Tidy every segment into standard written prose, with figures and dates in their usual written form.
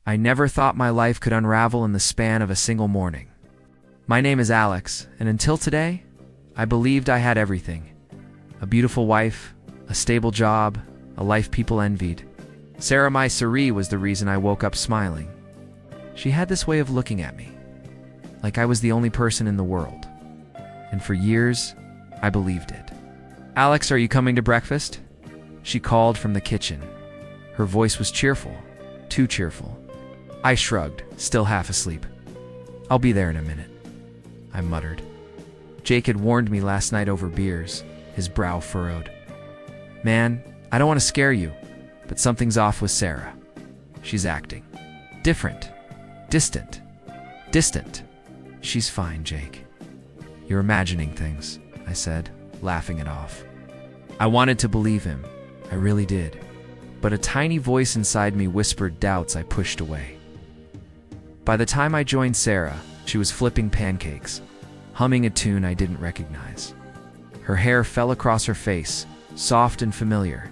I never thought my life could unravel in the span of a single morning. My name is Alex, and until today, I believed I had everything. A beautiful wife, a stable job, a life people envied. Sarah, my Sari, was the reason I woke up smiling. She had this way of looking at me, like I was the only person in the world. And for years, I believed it. "Alex, are you coming to breakfast?" She called from the kitchen. Her voice was cheerful, too cheerful. I shrugged, still half asleep. "I'll be there in a minute," I muttered. Jake had warned me last night over beers, his brow furrowed. "Man, I don't want to scare you, but something's off with Sarah. She's acting different, distant. She's fine, Jake." "You're imagining things," I said, laughing it off. I wanted to believe him. I really did. But a tiny voice inside me whispered doubts I pushed away. By the time I joined Sarah, she was flipping pancakes, humming a tune I didn't recognize. Her hair fell across her face, soft and familiar,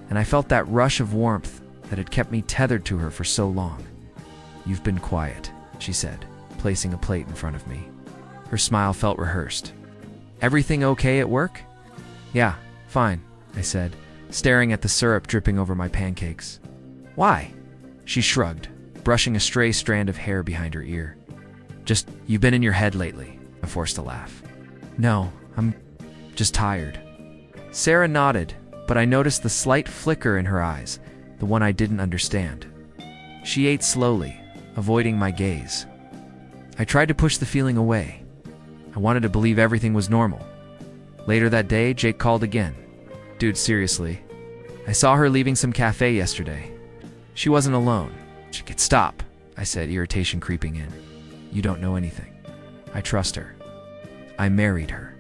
and I felt that rush of warmth that had kept me tethered to her for so long. "You've been quiet," she said, placing a plate in front of me. Her smile felt rehearsed. "Everything okay at work?" "Yeah, fine," I said, staring at the syrup dripping over my pancakes. "Why?" She shrugged, brushing a stray strand of hair behind her ear. "Just, you've been in your head lately," I forced a laugh. "No, I'm just tired." Sarah nodded, but I noticed the slight flicker in her eyes, the one I didn't understand. She ate slowly, avoiding my gaze. I tried to push the feeling away. I wanted to believe everything was normal. Later that day, Jake called again. "Dude, seriously, I saw her leaving some cafe yesterday. She wasn't alone." "Stop," I said, irritation creeping in. "You don't know anything. I trust her. I married her.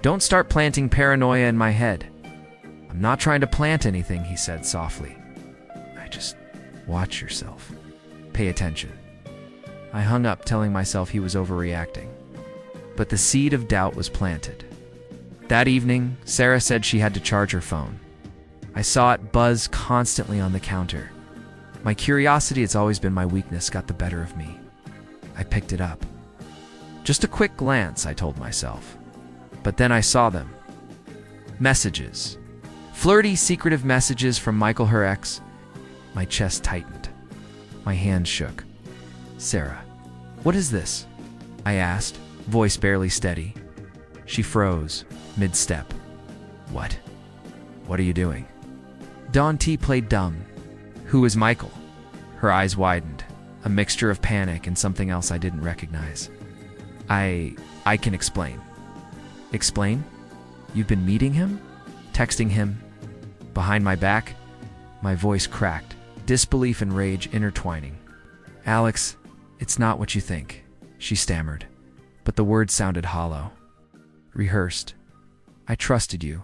Don't start planting paranoia in my head." "I'm not trying to plant anything," he said softly. Just watch yourself. Pay attention." I hung up, telling myself he was overreacting. But the seed of doubt was planted. That evening, Sarah said she had to charge her phone. I saw it buzz constantly on the counter. My curiosity, it's always been my weakness, got the better of me. I picked it up. Just a quick glance, I told myself. But then I saw them. Messages. Flirty, secretive messages from Michael, her ex. My chest tightened. My hands shook. "Sarah, what is this?" I asked, voice barely steady. She froze, mid-step. What are you doing?" Dawn T played dumb. "Who is Michael?" Her eyes widened, a mixture of panic and something else I didn't recognize. I can explain." "Explain? You've been meeting him? Texting him? Behind my back?" My voice cracked, disbelief and rage intertwining. "Alex, it's not what you think," she stammered, but the words sounded hollow. "Rehearsed. I trusted you,"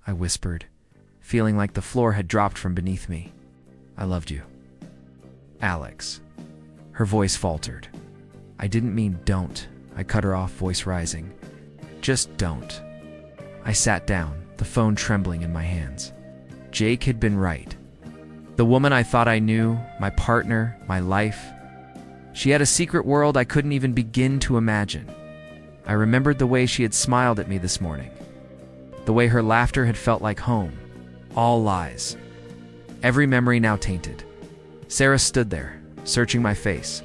I whispered, feeling like the floor had dropped from beneath me. "I loved you." "Alex." Her voice faltered. "I didn't mean don't," I cut her off, voice rising. "Just don't." I sat down, the phone trembling in my hands. Jake had been right. The woman I thought I knew, my partner, my life, she had a secret world I couldn't even begin to imagine. I remembered the way she had smiled at me this morning. The way her laughter had felt like home. All lies. Every memory now tainted. Sarah stood there, searching my face.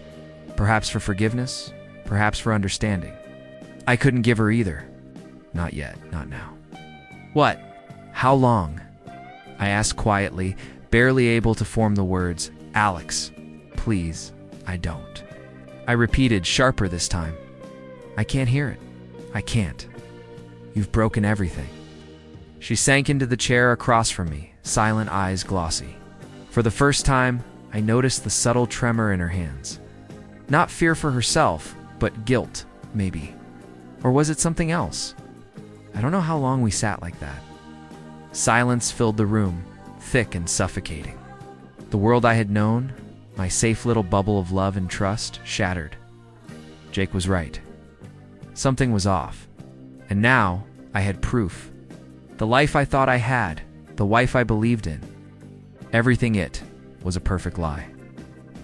Perhaps for forgiveness, perhaps for understanding. I couldn't give her either. Not yet, not now. "What? How long?" I asked quietly, barely able to form the words. "Alex, please, I don't." I repeated, sharper this time. "I can't hear it. I can't. You've broken everything." She sank into the chair across from me, silent eyes glossy. For the first time, I noticed the subtle tremor in her hands. Not fear for herself, but guilt, maybe. Or was it something else? I don't know how long we sat like that. Silence filled the room, thick and suffocating. The world I had known, my safe little bubble of love and trust, shattered. Jake was right. Something was off. And now, I had proof. The life I thought I had, the wife I believed in. Everything it was a perfect lie.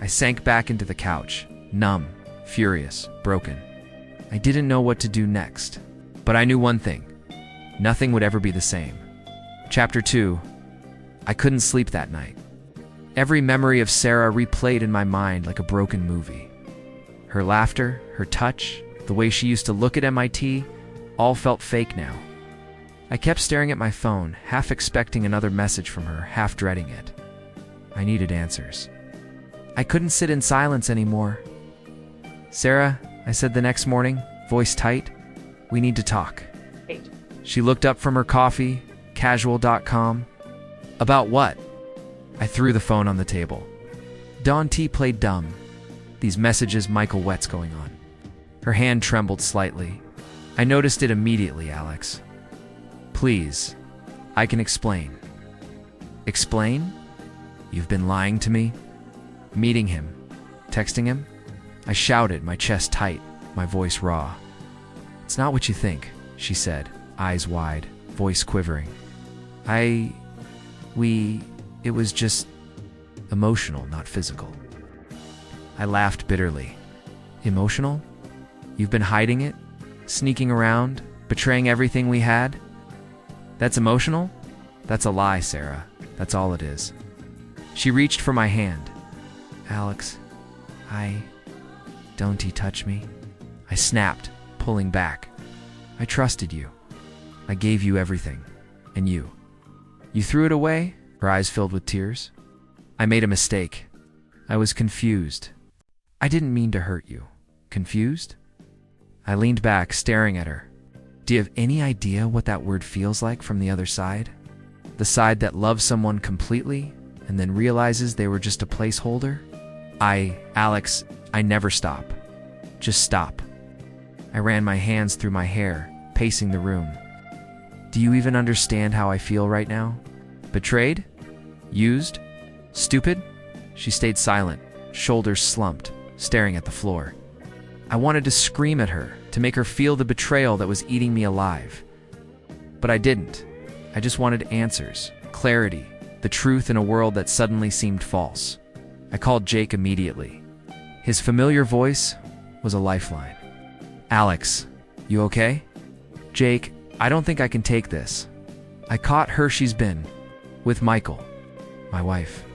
I sank back into the couch, numb, furious, broken. I didn't know what to do next, but I knew one thing. Nothing would ever be the same. Chapter 2. I couldn't sleep that night. Every memory of Sarah replayed in my mind like a broken movie. Her laughter, her touch, the way she used to look at MIT, all felt fake now. I kept staring at my phone, half expecting another message from her, half dreading it. I needed answers. I couldn't sit in silence anymore. "Sarah," I said the next morning, voice tight, "we need to talk." She looked up from her coffee, casual.com. "About what?" I threw the phone on the table. Dawn T played dumb. These messages Michael Wett's going on. Her hand trembled slightly. I noticed it immediately, Alex. "Please, I can explain." "Explain? You've been lying to me?" "Meeting him. Texting him?" I shouted, my chest tight, my voice raw. "It's not what you think," she said, eyes wide, voice quivering. It was just emotional, not physical." I laughed bitterly. "Emotional? You've been hiding it? Sneaking around? Betraying everything we had? That's emotional? That's a lie, Sarah. That's all it is." She reached for my hand. "Alex, don't you touch me?" I snapped, pulling back. "I trusted you. I gave you everything. And you threw it away?" Her eyes filled with tears. "I made a mistake. I was confused. I didn't mean to hurt you." "Confused?" I leaned back, staring at her. "Do you have any idea what that word feels like from the other side? The side that loves someone completely and then realizes they were just a placeholder? Alex, I never stop. Just stop." I ran my hands through my hair, pacing the room. "Do you even understand how I feel right now? Betrayed? Used? Stupid?" She stayed silent, shoulders slumped, staring at the floor. I wanted to scream at her, to make her feel the betrayal that was eating me alive. But I didn't. I just wanted answers, clarity, the truth in a world that suddenly seemed false. I called Jake immediately. His familiar voice was a lifeline. "Alex, you okay?" "Jake, I don't think I can take this. I caught her. She's been with Michael. My wife.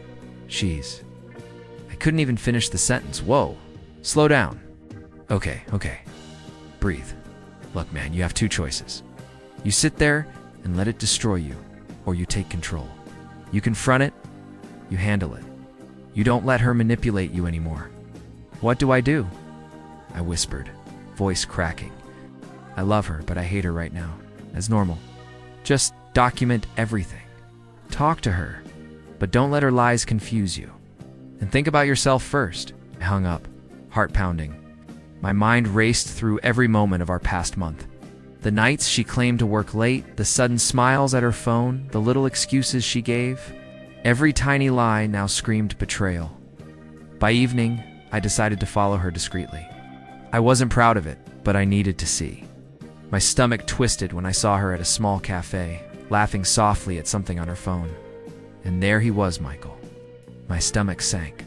I couldn't even finish the sentence. Whoa. Slow down. Okay. Breathe. Look, man, you have two choices. You sit there and let it destroy you, or you take control. You confront it, you handle it. You don't let her manipulate you anymore." "What do I do?" I whispered, voice cracking. "I love her, but I hate her right now. That's normal. Just document everything. Talk to her, but don't let her lies confuse you. And think about yourself first." I hung up, heart pounding. My mind raced through every moment of our past month. The nights she claimed to work late, the sudden smiles at her phone, the little excuses she gave. Every tiny lie now screamed betrayal. By evening, I decided to follow her discreetly. I wasn't proud of it, but I needed to see. My stomach twisted when I saw her at a small cafe, laughing softly at something on her phone. And there he was, Michael. My stomach sank.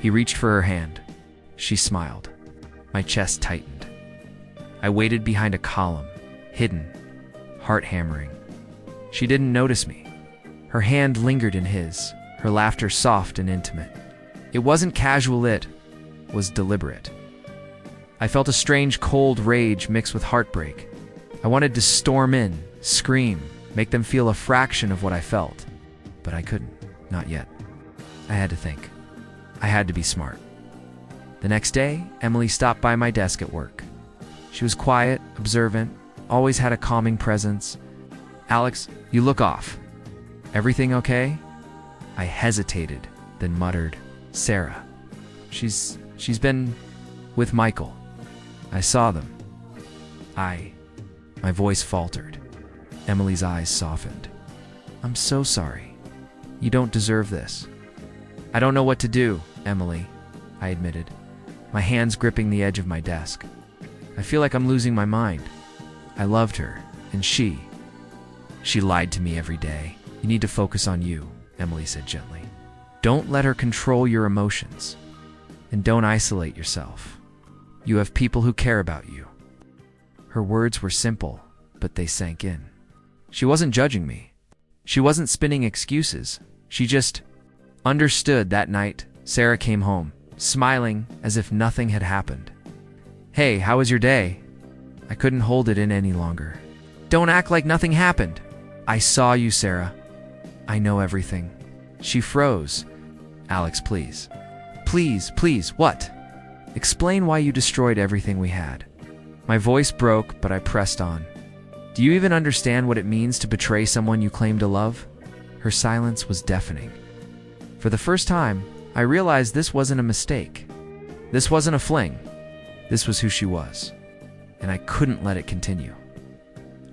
He reached for her hand. She smiled. My chest tightened. I waited behind a column, hidden, heart hammering. She didn't notice me. Her hand lingered in his, her laughter soft and intimate. It wasn't casual, it was deliberate. I felt a strange cold rage mixed with heartbreak. I wanted to storm in, scream, make them feel a fraction of what I felt. But I couldn't, not yet. I had to think. I had to be smart. The next day, Emily stopped by my desk at work. She was quiet, observant, always had a calming presence. "Alex, you look off. Everything okay?" I hesitated, then muttered, "Sarah. She's been with Michael. I saw them. My voice faltered. Emily's eyes softened. "I'm so sorry. You don't deserve this." "I don't know what to do, Emily," I admitted, my hands gripping the edge of my desk. "I feel like I'm losing my mind. I loved her, and she lied to me every day. You need to focus on you," Emily said gently. "Don't let her control your emotions. And don't isolate yourself. You have people who care about you. Her words were simple, but they sank in. She wasn't judging me. She wasn't spinning excuses. She just understood. That night, Sarah came home, smiling as if nothing had happened. "Hey, how was your day?" I couldn't hold it in any longer. "Don't act like nothing happened." "I saw you, Sarah. I know everything." She froze. "Alex, please." Please, what?" "Explain why you destroyed everything we had." My voice broke, but I pressed on. "Do you even understand what it means to betray someone you claim to love?" Her silence was deafening. For the first time, I realized this wasn't a mistake. This wasn't a fling. This was who she was. And I couldn't let it continue.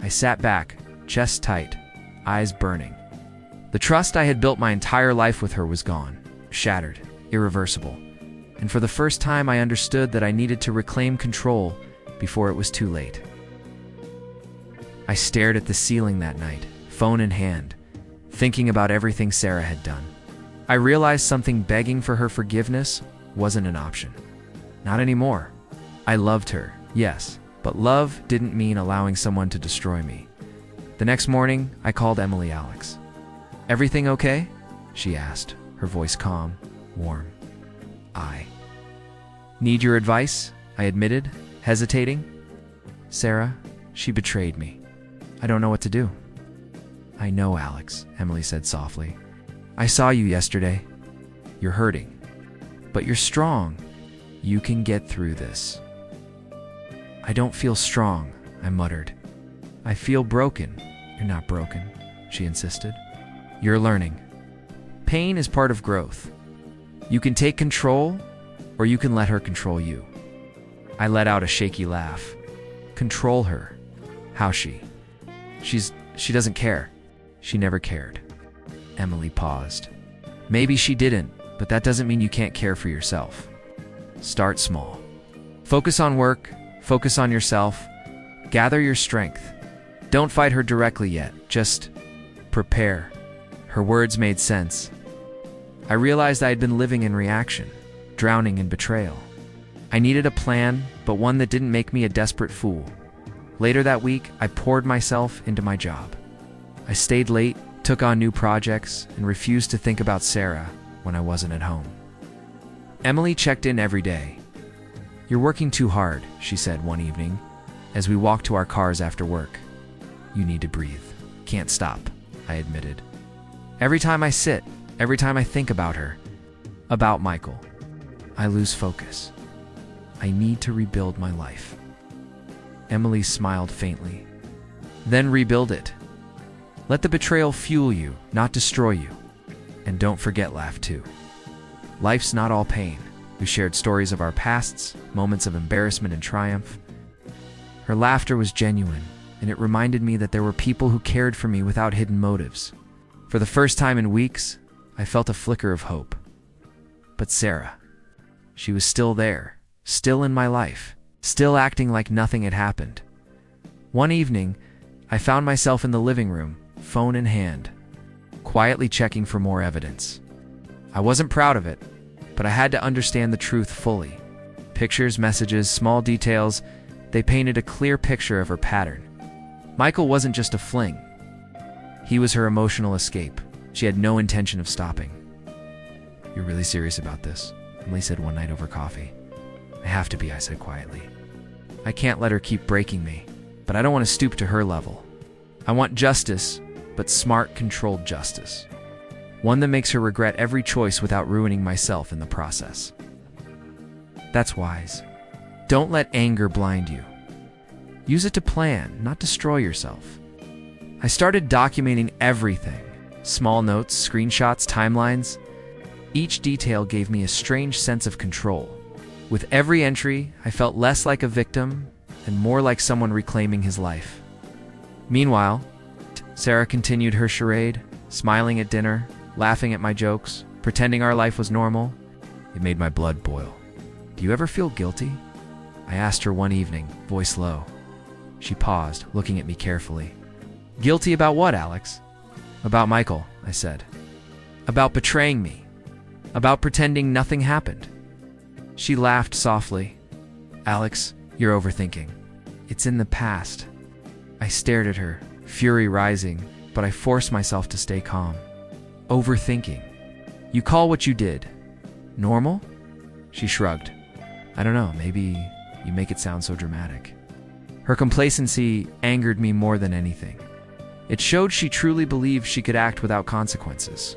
I sat back, chest tight, eyes burning. The trust I had built my entire life with her was gone, shattered, irreversible. And for the first time, I understood that I needed to reclaim control before it was too late. I stared at the ceiling that night, phone in hand, thinking about everything Sarah had done. I realized something. Begging for her forgiveness wasn't an option. Not anymore. I loved her, yes, but love didn't mean allowing someone to destroy me. The next morning, I called Emily. "Alex, everything okay?" she asked, her voice calm, warm. "I need your advice," I admitted, hesitating. "Sarah, she betrayed me. I don't know what to do." "I know, Alex," Emily said softly. "I saw you yesterday. You're hurting, but you're strong. You can get through this." "I don't feel strong," I muttered. "I feel broken." "You're not broken," she insisted. "You're learning. Pain is part of growth. You can take control, or you can let her control you." I let out a shaky laugh. "Control her? How she? She doesn't care." "She never cared." Emily paused. "Maybe she didn't, but that doesn't mean you can't care for yourself. Start small. Focus on work, focus on yourself, gather your strength. Don't fight her directly yet, just prepare." Her words made sense. I realized I had been living in reaction, drowning in betrayal. I needed a plan, but one that didn't make me a desperate fool. Later that week, I poured myself into my job. I stayed late, took on new projects, and refused to think about Sarah when I wasn't at home. Emily checked in every day. "You're working too hard," she said one evening, as we walked to our cars after work. "You need to breathe." "Can't stop," I admitted. "Every time I sit, every time I think about her, about Michael, I lose focus. I need to rebuild my life." Emily smiled faintly. "Then rebuild it. Let the betrayal fuel you, not destroy you. And don't forget, laugh too. Life's not all pain." We shared stories of our pasts, moments of embarrassment and triumph. Her laughter was genuine, and it reminded me that there were people who cared for me without hidden motives. For the first time in weeks, I felt a flicker of hope. But Sarah, she was still there, still in my life, still acting like nothing had happened. One evening, I found myself in the living room, phone in hand, quietly checking for more evidence. I wasn't proud of it, but I had to understand the truth fully. Pictures, messages, small details, they painted a clear picture of her pattern. Michael wasn't just a fling. He was her emotional escape. She had no intention of stopping. "You're really serious about this?" Emily said one night over coffee. "I have to be," I said quietly. "I can't let her keep breaking me, but I don't want to stoop to her level. I want justice, but smart, controlled justice. One that makes her regret every choice without ruining myself in the process." That's wise. Don't let anger blind you. Use it to plan, not destroy yourself. I started documenting everything. Small notes, screenshots, timelines. Each detail gave me a strange sense of control. With every entry, I felt less like a victim and more like someone reclaiming his life. Meanwhile, Sarah continued her charade, smiling at dinner, laughing at my jokes, pretending our life was normal. It made my blood boil. "Do you ever feel guilty?" I asked her one evening, voice low. She paused, looking at me carefully. "Guilty about what, Alex?" "About Michael," I said. "About betraying me. About pretending nothing happened." She laughed softly. Alex, you're overthinking. It's in the past. I stared at her, fury rising, but I forced myself to stay calm. Overthinking. You call what you did normal? She shrugged. I don't know, maybe you make it sound so dramatic. Her complacency angered me more than anything. It showed she truly believed she could act without consequences.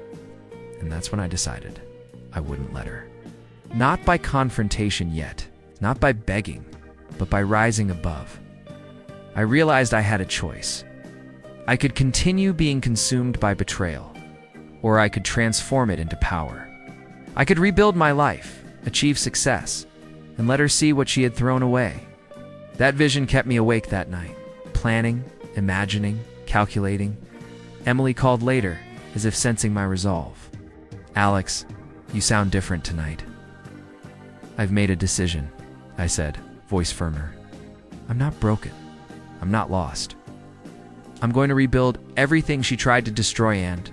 And that's when I decided I wouldn't let her. Not by confrontation yet, not by begging, but by rising above. I realized I had a choice. I could continue being consumed by betrayal, or I could transform it into power. I could rebuild my life, achieve success, and let her see what she had thrown away. That vision kept me awake that night, planning, imagining, calculating. Emily called later, as if sensing my resolve. Alex, you sound different tonight. I've made a decision, I said, voice firmer. I'm not broken. I'm not lost. I'm going to rebuild everything she tried to destroy, and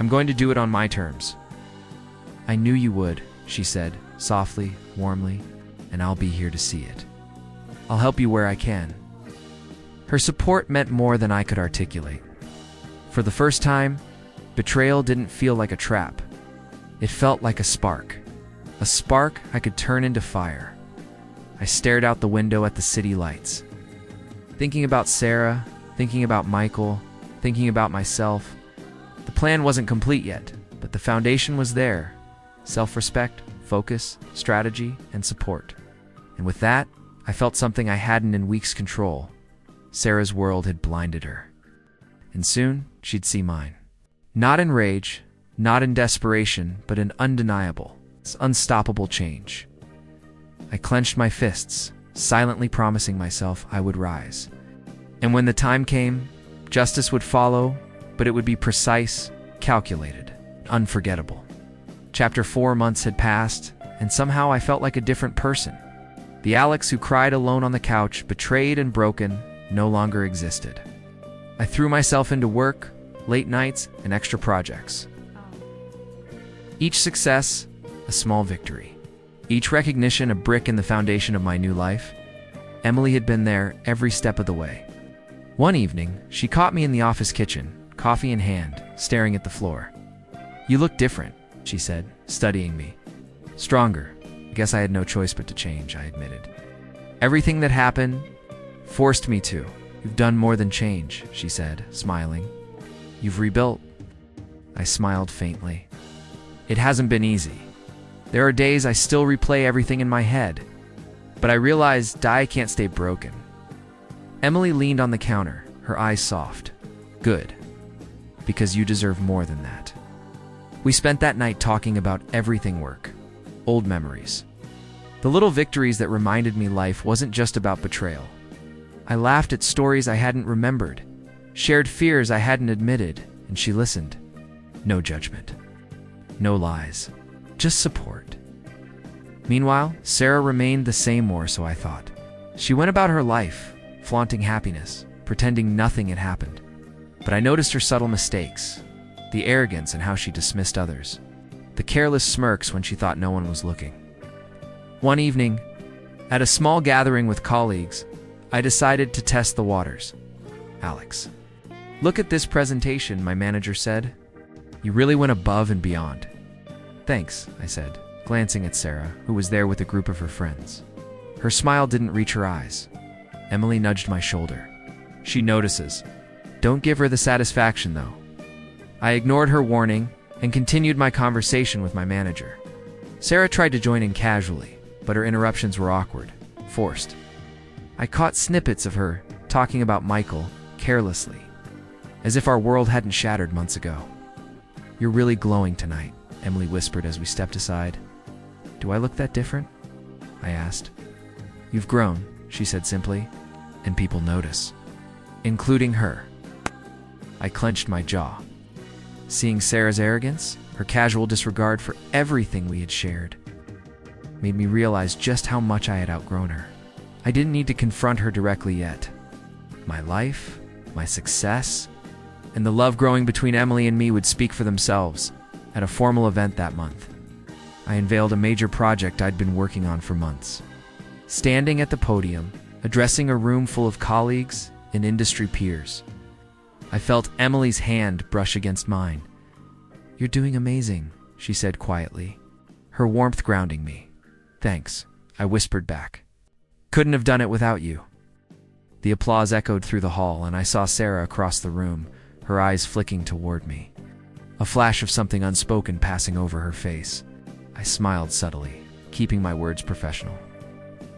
I'm going to do it on my terms. I knew you would, she said, softly, warmly, and I'll be here to see it. I'll help you where I can. Her support meant more than I could articulate. For the first time, betrayal didn't feel like a trap. It felt like a spark I could turn into fire. I stared out the window at the city lights. Thinking about Sarah, thinking about Michael, thinking about myself. The plan wasn't complete yet, but the foundation was there. Self-respect, focus, strategy, and support. And with that, I felt something I hadn't in weeks control. Sarah's world had blinded her. And soon, she'd see mine. Not in rage, not in desperation, but in undeniable, unstoppable change. I clenched my fists, silently promising myself I would rise. And when the time came, justice would follow, but it would be precise, calculated, unforgettable. Chapter 4 months had passed, and somehow I felt like a different person. The Alex who cried alone on the couch, betrayed and broken, no longer existed. I threw myself into work, late nights, and extra projects. Each success, a small victory. Each recognition, a brick in the foundation of my new life. Emily had been there every step of the way. One evening, she caught me in the office kitchen, coffee in hand, staring at the floor. You look different, she said, studying me. Stronger. I guess I had no choice but to change, I admitted. Everything that happened forced me to. You've done more than change, she said, smiling. You've rebuilt. I smiled faintly. It hasn't been easy. There are days I still replay everything in my head, but I realize die can't stay broken. Emily leaned on the counter, her eyes soft. Good. Because you deserve more than that. We spent that night talking about everything work. Old memories. The little victories that reminded me life wasn't just about betrayal. I laughed at stories I hadn't remembered, shared fears I hadn't admitted, and she listened. No judgment. No lies. Just support. Meanwhile, Sarah remained the same, or so I thought. She went about her life, flaunting happiness, pretending nothing had happened. But I noticed her subtle mistakes, the arrogance in how she dismissed others, the careless smirks when she thought no one was looking. One evening, at a small gathering with colleagues, I decided to test the waters. Alex, look at this presentation, my manager said. You really went above and beyond. Thanks, I said, glancing at Sarah, who was there with a group of her friends. Her smile didn't reach her eyes. Emily nudged my shoulder. She notices. Don't give her the satisfaction, though. I ignored her warning and continued my conversation with my manager. Sarah tried to join in casually, but her interruptions were awkward, forced. I caught snippets of her talking about Michael carelessly, as if our world hadn't shattered months ago. You're really glowing tonight, Emily whispered as we stepped aside. Do I look that different? I asked. You've grown, she said simply, and people notice, including her. I clenched my jaw. Seeing Sarah's arrogance, her casual disregard for everything we had shared, made me realize just how much I had outgrown her. I didn't need to confront her directly yet. My life, my success, and the love growing between Emily and me would speak for themselves at a formal event that month. I unveiled a major project I'd been working on for months. Standing at the podium, addressing a room full of colleagues and industry peers, I felt Emily's hand brush against mine. "You're doing amazing," she said quietly, her warmth grounding me. "Thanks," I whispered back. "Couldn't have done it without you." The applause echoed through the hall, and I saw Sarah across the room, her eyes flicking toward me. A flash of something unspoken passing over her face. I smiled subtly, keeping my words professional.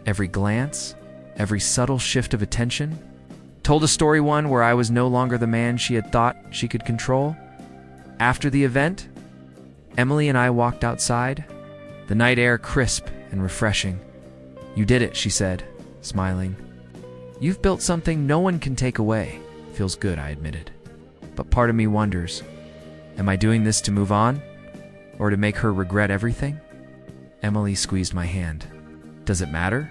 Every glance, every subtle shift of attention, told a story, one where I was no longer the man she had thought she could control. After the event, Emily and I walked outside, the night air crisp and refreshing. "You did it," she said, smiling. "You've built something no one can take away." "Feels good," I admitted. But part of me wonders, am I doing this to move on? Or to make her regret everything? Emily squeezed my hand. "Does it matter?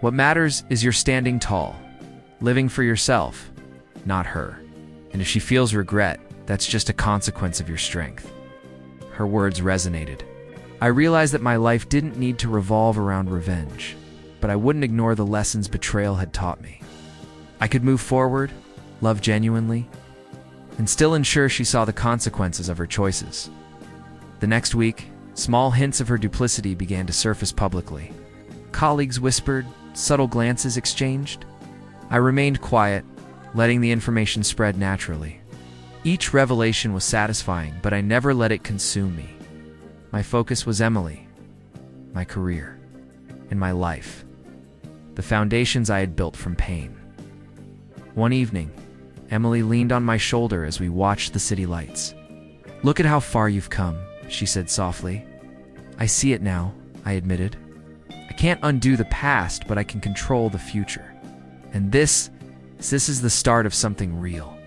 What matters is you're standing tall, living for yourself, not her. And if she feels regret, that's just a consequence of your strength." Her words resonated. I realized that my life didn't need to revolve around revenge, but I wouldn't ignore the lessons betrayal had taught me. I could move forward, love genuinely, and still ensure she saw the consequences of her choices. The next week, small hints of her duplicity began to surface publicly. Colleagues whispered, subtle glances exchanged. I remained quiet, letting the information spread naturally. Each revelation was satisfying, but I never let it consume me. My focus was Emily, my career, and my life, the foundations I had built from pain. One evening, Emily leaned on my shoulder as we watched the city lights. "Look at how far you've come," she said softly. "I see it now," I admitted. "I can't undo the past, but I can control the future. And this is the start of something real."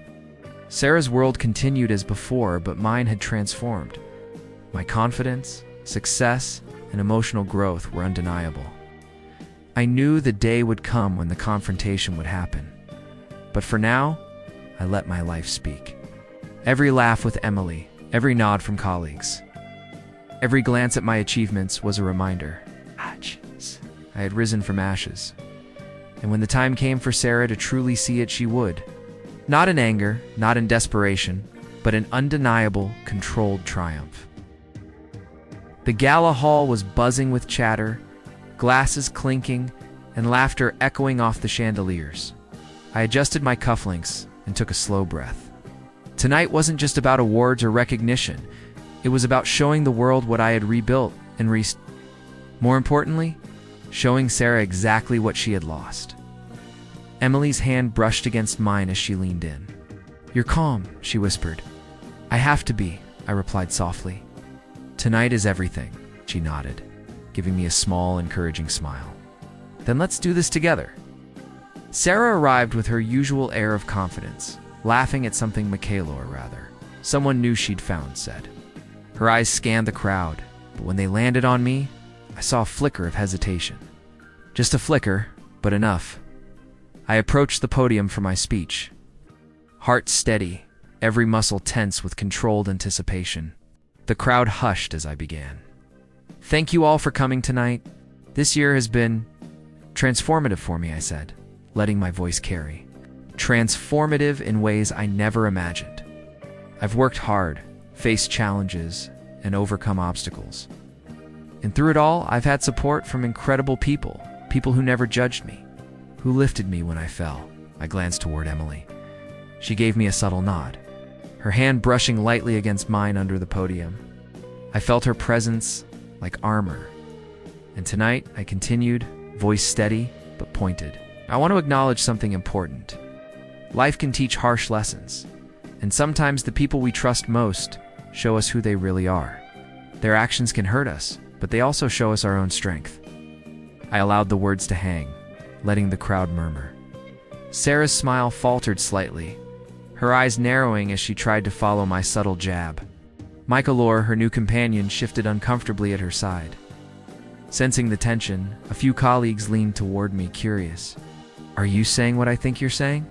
Sarah's world continued as before, but mine had transformed. My confidence, success, and emotional growth were undeniable. I knew the day would come when the confrontation would happen. But for now, I let my life speak. Every laugh with Emily, every nod from colleagues, every glance at my achievements was a reminder. I had risen from ashes. And when the time came for Sarah to truly see it, she would. Not in anger, not in desperation, but in undeniable, controlled triumph. The gala hall was buzzing with chatter, glasses clinking, and laughter echoing off the chandeliers. I adjusted my cufflinks and took a slow breath. Tonight wasn't just about awards or recognition. It was about showing the world what I had rebuilt and more importantly, showing Sarah exactly what she had lost. Emily's hand brushed against mine as she leaned in. "You're calm," she whispered. "I have to be," I replied softly. "Tonight is everything," she nodded, giving me a small, encouraging smile. "Then let's do this together." Sarah arrived with her usual air of confidence, laughing at something someone new she'd found, said. Her eyes scanned the crowd, but when they landed on me, I saw a flicker of hesitation. Just a flicker, but enough. I approached the podium for my speech. Heart steady, every muscle tense with controlled anticipation. The crowd hushed as I began. "Thank you all for coming tonight. This year has been transformative for me," I said, letting my voice carry. Transformative in ways I never imagined. I've worked hard, faced challenges, and overcome obstacles. And through it all, I've had support from incredible people who never judged me, who lifted me when I fell. I glanced toward Emily. She gave me a subtle nod, her hand brushing lightly against mine under the podium. I felt her presence like armor. And tonight, I continued, voice steady but pointed. I want to acknowledge something important. Life can teach harsh lessons, and sometimes the people we trust most show us who they really are. Their actions can hurt us, but they also show us our own strength. I allowed the words to hang, letting the crowd murmur. Sarah's smile faltered slightly, her eyes narrowing as she tried to follow my subtle jab. Michael, her new companion, shifted uncomfortably at her side. Sensing the tension, a few colleagues leaned toward me, curious. "Are you saying what I think you're saying?"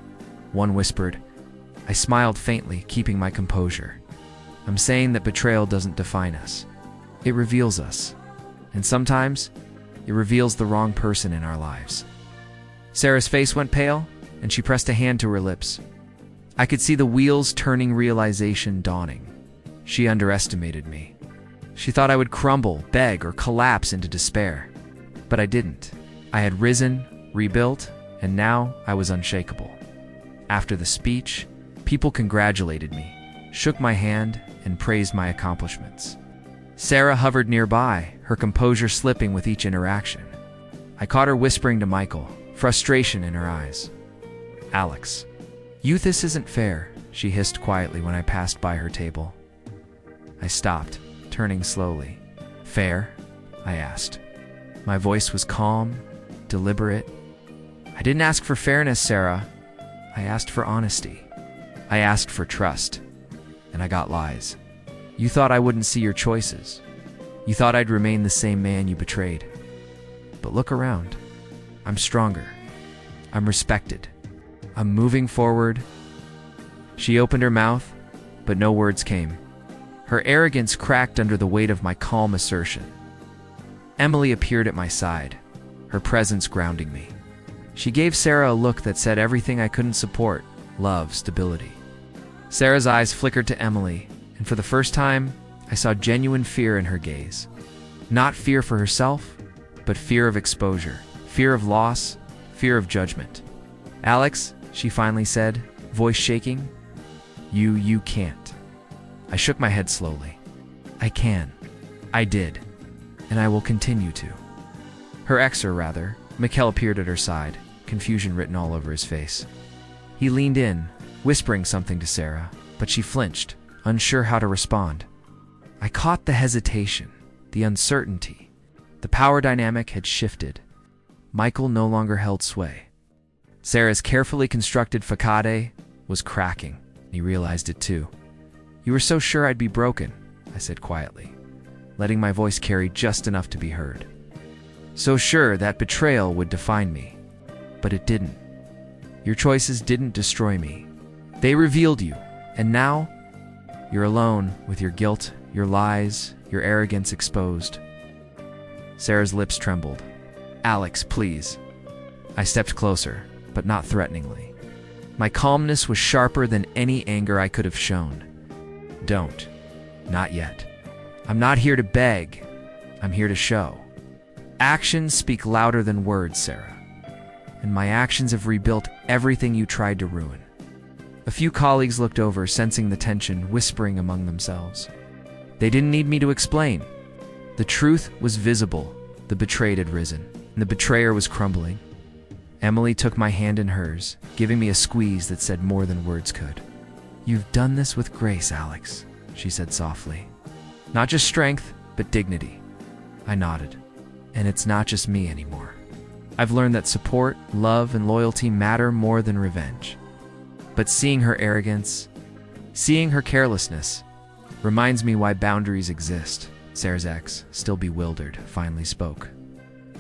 One whispered. I smiled faintly, keeping my composure. "I'm saying that betrayal doesn't define us. It reveals us. And sometimes, it reveals the wrong person in our lives. Sarah's face went pale, and she pressed a hand to her lips. I could see the wheels turning, realization dawning. She underestimated me. She thought I would crumble, beg, or collapse into despair. But I didn't. I had risen, rebuilt, and now I was unshakable. After the speech, people congratulated me, shook my hand, and praised my accomplishments. Sarah hovered nearby, her composure slipping with each interaction. I caught her whispering to Michael, frustration in her eyes. "Alex, this isn't fair," she hissed quietly when I passed by her table. I stopped, turning slowly. "Fair?" I asked. My voice was calm, deliberate. "I didn't ask for fairness, Sarah. I asked for honesty. I asked for trust. And I got lies. You thought I wouldn't see your choices. You thought I'd remain the same man you betrayed. But look around. I'm stronger. I'm respected. I'm moving forward." She opened her mouth, but no words came. Her arrogance cracked under the weight of my calm assertion. Emily appeared at my side, her presence grounding me. She gave Sarah a look that said everything I couldn't support: love, stability. Sarah's eyes flickered to Emily, and for the first time, I saw genuine fear in her gaze. Not fear for herself, but fear of exposure, fear of loss, fear of judgment. "Alex," she finally said, voice shaking, You can't." I shook my head slowly. "I can. I did. And I will continue to." Her ex, or rather, Mikkel, appeared at her side, confusion written all over his face. He leaned in, whispering something to Sarah, but she flinched, unsure how to respond. I caught the hesitation, the uncertainty. The power dynamic had shifted. Michael no longer held sway. Sarah's carefully constructed facade was cracking, and he realized it too. "You were so sure I'd be broken," I said quietly, letting my voice carry just enough to be heard. "So sure that betrayal would define me. But it didn't. Your choices didn't destroy me. They revealed you, and now you're alone with your guilt, your lies, your arrogance exposed." Sarah's lips trembled. "Alex, please." I stepped closer, but not threateningly. My calmness was sharper than any anger I could have shown. "Don't. Not yet. I'm not here to beg. I'm here to show. Actions speak louder than words, Sarah. And my actions have rebuilt everything you tried to ruin." A few colleagues looked over, sensing the tension, whispering among themselves. They didn't need me to explain. The truth was visible. The betrayed had risen, and the betrayer was crumbling. Emily took my hand in hers, giving me a squeeze that said more than words could. "You've done this with grace, Alex," she said softly. "Not just strength, but dignity." I nodded. "And it's not just me anymore. I've learned that support, love, and loyalty matter more than revenge." But seeing her arrogance, seeing her carelessness, reminds me why boundaries exist. Sarah's ex, still bewildered, finally spoke.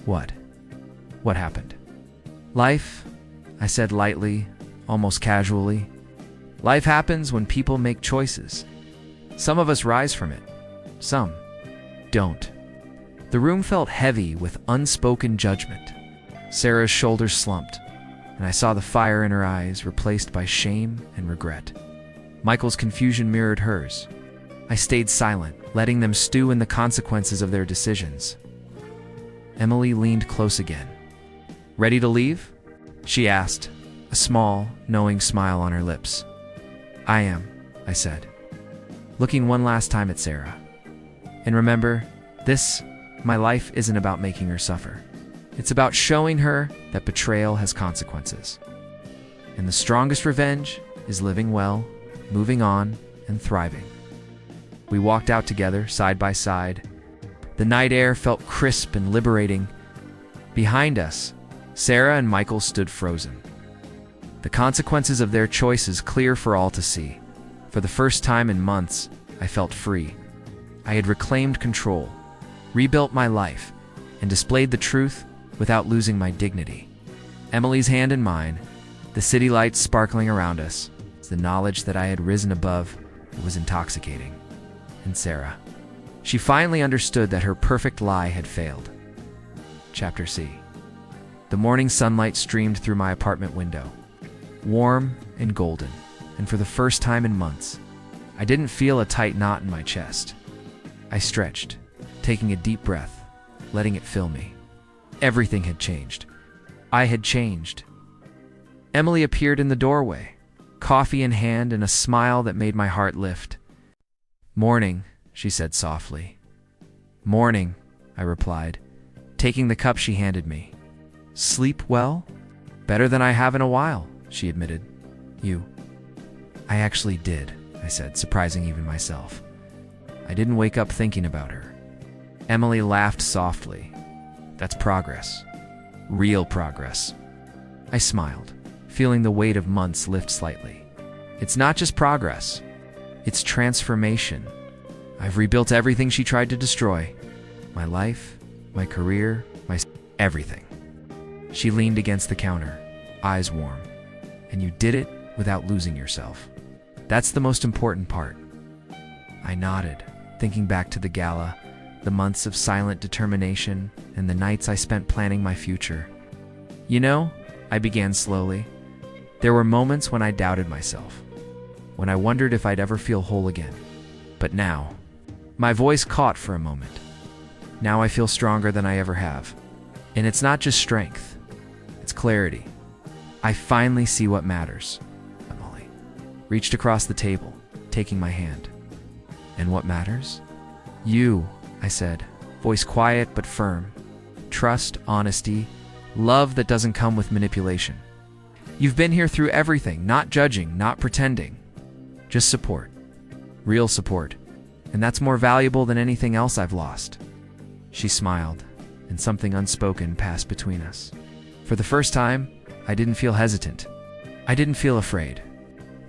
"What? What happened?" "Life," I said lightly, almost casually. "Life happens when people make choices. Some of us rise from it. Some don't." The room felt heavy with unspoken judgment. Sarah's shoulders slumped, and I saw the fire in her eyes replaced by shame and regret. Michael's confusion mirrored hers. I stayed silent, letting them stew in the consequences of their decisions. Emily leaned close again. "Ready to leave?" she asked, a small, knowing smile on her lips. "I am," I said, looking one last time at Sarah. "And remember, my life isn't about making her suffer. It's about showing her that betrayal has consequences. And the strongest revenge is living well, moving on, and thriving." We walked out together, side by side. The night air felt crisp and liberating. Behind us, Sarah and Michael stood frozen. The consequences of their choices clear for all to see. For the first time in months, I felt free. I had reclaimed control, rebuilt my life, and displayed the truth without losing my dignity. Emily's hand in mine, the city lights sparkling around us, the knowledge that I had risen above, it was intoxicating. And Sarah. She finally understood that her perfect lie had failed. Chapter C. The morning sunlight streamed through my apartment window, warm and golden, and for the first time in months, I didn't feel a tight knot in my chest. I stretched, taking a deep breath, letting it fill me. Everything had changed. I had changed. Emily appeared in the doorway, coffee in hand and a smile that made my heart lift. "Morning," she said softly. "Morning," I replied, taking the cup she handed me. "Sleep well?" "Better than I have in a while," she admitted. "You?" "I actually did," I said, surprising even myself. I didn't wake up thinking about her. Emily laughed softly. "That's progress. Real progress." I smiled, feeling the weight of months lift slightly. It's not just progress. It's transformation. I've rebuilt everything she tried to destroy. My life, my career, everything. She leaned against the counter, eyes warm. "And you did it without losing yourself. That's the most important part." I nodded, thinking back to the gala, the months of silent determination, and the nights I spent planning my future. "You know," I began slowly, "there were moments when I doubted myself, when I wondered if I'd ever feel whole again. But now," my voice caught for a moment, "now I feel stronger than I ever have. And it's not just strength, it's clarity. I finally see what matters." Emily reached across the table, taking my hand. "And what matters?" "You," I said, voice quiet but firm. "Trust, honesty, love that doesn't come with manipulation. You've been here through everything, not judging, not pretending. Just support. Real support. And that's more valuable than anything else I've lost." She smiled, and something unspoken passed between us. For the first time, I didn't feel hesitant. I didn't feel afraid.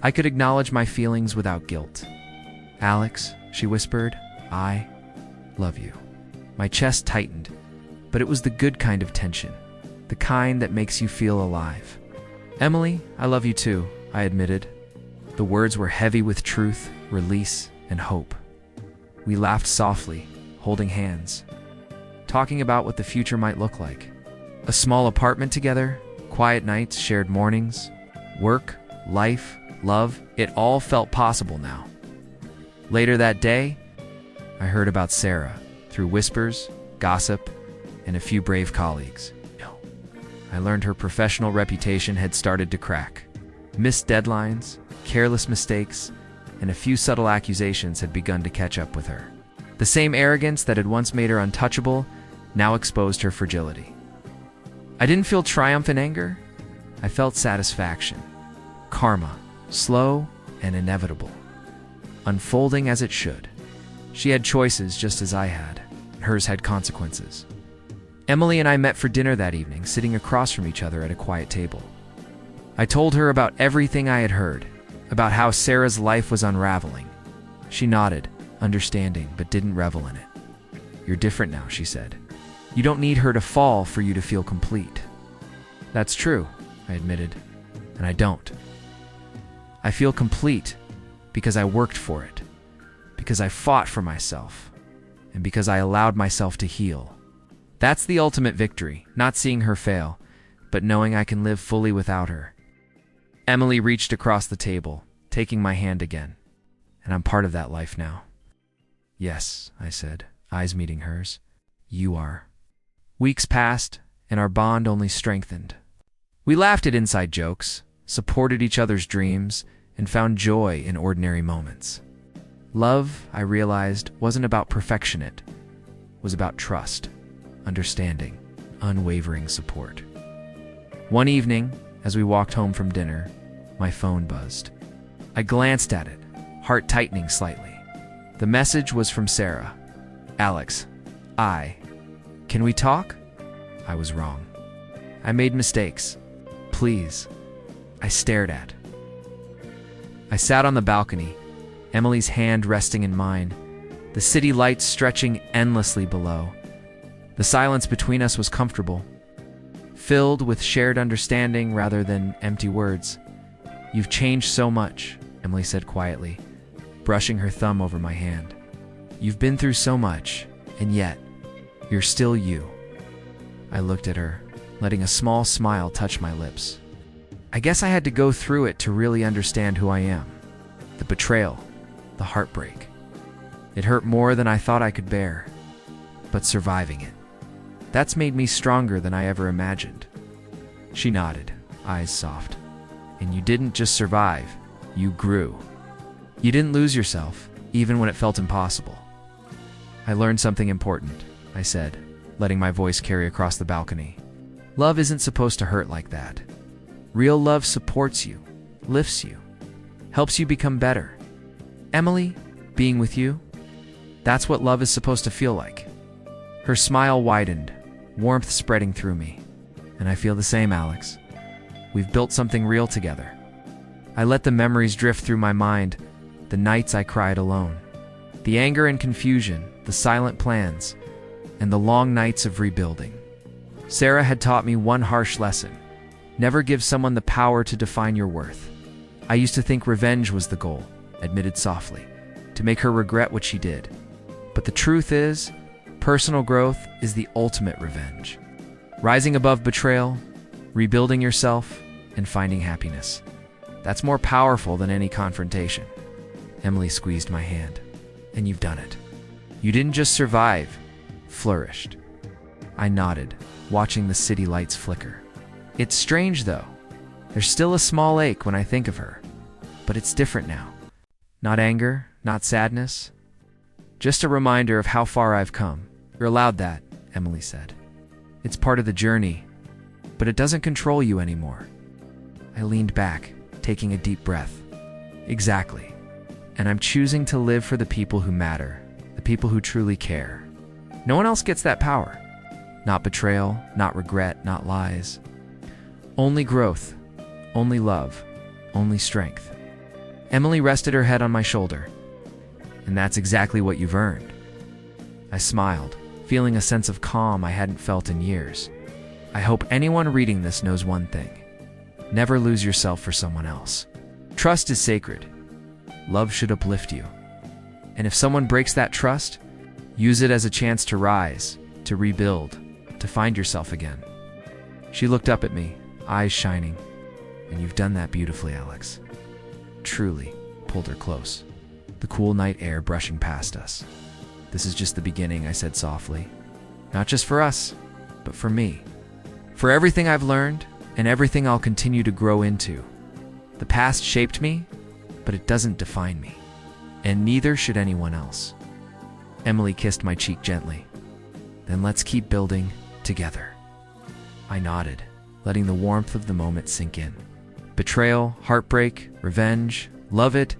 I could acknowledge my feelings without guilt. "Alex," she whispered, "I love you." My chest tightened, but it was the good kind of tension, the kind that makes you feel alive. "Emily, I love you too," I admitted. The words were heavy with truth, release, and hope. We laughed softly, holding hands, talking about what the future might look like. A small apartment together, quiet nights, shared mornings, work, life, love, it all felt possible now. Later that day, I heard about Sarah through whispers, gossip, and a few brave colleagues. I learned her professional reputation had started to crack. Missed deadlines, careless mistakes, and a few subtle accusations had begun to catch up with her. The same arrogance that had once made her untouchable now exposed her fragility. I didn't feel triumph and anger. I felt satisfaction. Karma, slow and inevitable, unfolding as it should. She had choices just as I had. Hers had consequences. Emily and I met for dinner that evening, sitting across from each other at a quiet table. I told her about everything I had heard, about how Sarah's life was unraveling. She nodded, understanding, but didn't revel in it. "You're different now," she said. "You don't need her to fall for you to feel complete." "That's true," I admitted, "and I don't. I feel complete because I worked for it, because I fought for myself, and because I allowed myself to heal. That's the ultimate victory, not seeing her fail, but knowing I can live fully without her." Emily reached across the table, taking my hand again. "And I'm part of that life now." "Yes," I said, eyes meeting hers. "You are." Weeks passed, and our bond only strengthened. We laughed at inside jokes, supported each other's dreams, and found joy in ordinary moments. Love, I realized, wasn't about perfection, it was about trust, understanding, unwavering support. One evening, as we walked home from dinner, my phone buzzed. I glanced at it, heart tightening slightly. The message was from Sarah. "Alex, can we talk?" I was wrong. I made mistakes. Please. I stared at. I sat on the balcony, Emily's hand resting in mine, the city lights stretching endlessly below. The silence between us was comfortable, filled with shared understanding rather than empty words. "You've changed so much," Emily said quietly, brushing her thumb over my hand. You've been through so much, and yet, you're still you. I looked at her, letting a small smile touch my lips. I guess I had to go through it to really understand who I am. The betrayal, the heartbreak. It hurt more than I thought I could bear, but surviving it, that's made me stronger than I ever imagined. She nodded, eyes soft. And you didn't just survive, you grew. You didn't lose yourself, even when it felt impossible. I learned something important, I said, letting my voice carry across the balcony. Love isn't supposed to hurt like that. Real love supports you, lifts you, helps you become better. Emily, being with you, that's what love is supposed to feel like. Her smile widened, warmth spreading through me. And I feel the same, Alex. We've built something real together. I let the memories drift through my mind, the nights I cried alone. The anger and confusion, the silent plans, and the long nights of rebuilding. Sarah had taught me one harsh lesson. Never give someone the power to define your worth. I used to think revenge was the goal, admitted softly, to make her regret what she did. But the truth is, personal growth is the ultimate revenge. Rising above betrayal, rebuilding yourself, and finding happiness. That's more powerful than any confrontation. Emily squeezed my hand. And you've done it. You didn't just survive, flourished. I nodded, watching the city lights flicker. It's strange, though. There's still a small ache when I think of her. But it's different now. Not anger, not sadness. Just a reminder of how far I've come. You're allowed that, Emily said. It's part of the journey, but it doesn't control you anymore. I leaned back, taking a deep breath. Exactly. And I'm choosing to live for the people who matter, the people who truly care. No one else gets that power. Not betrayal, not regret, not lies. Only growth, only love, only strength. Emily rested her head on my shoulder. And that's exactly what you've earned. I smiled, feeling a sense of calm I hadn't felt in years. I hope anyone reading this knows one thing. Never lose yourself for someone else. Trust is sacred. Love should uplift you. And if someone breaks that trust, use it as a chance to rise, to rebuild, to find yourself again. She looked up at me, eyes shining. And you've done that beautifully, Alex. Truly, pulled her close, the cool night air brushing past us. This is just the beginning, I said softly. Not just for us, but for me. For everything I've learned, and everything I'll continue to grow into. The past shaped me, but it doesn't define me. And neither should anyone else. Emily kissed my cheek gently. Then let's keep building together. I nodded, letting the warmth of the moment sink in. Betrayal, heartbreak, revenge, love it,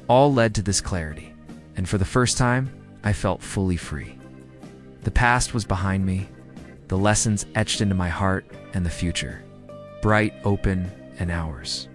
all led to this clarity. And for the first time, I felt fully free. The past was behind me, the lessons etched into my heart, and the future, bright, open, and ours.